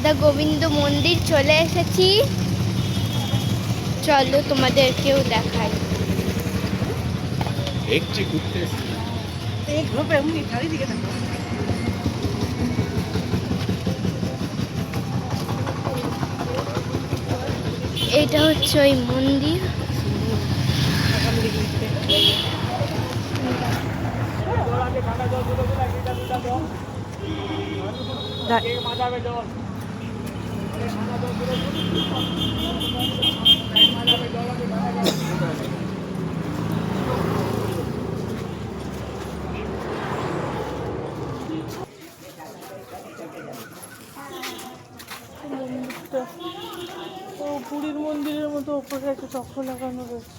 রাধা গোবিন্দ মন্দির চলে এসেছি। চলো তোমাদেরকেও দেখাই। একটি ঘুরতে এটা হচ্ছে ওই মন্দির। ও পুরীর মন্দিরের মতো ওপরে একটা চক্র লাগানো রয়েছে।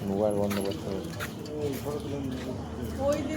মোবাইল বন্ধ করতে হবে। ওই যে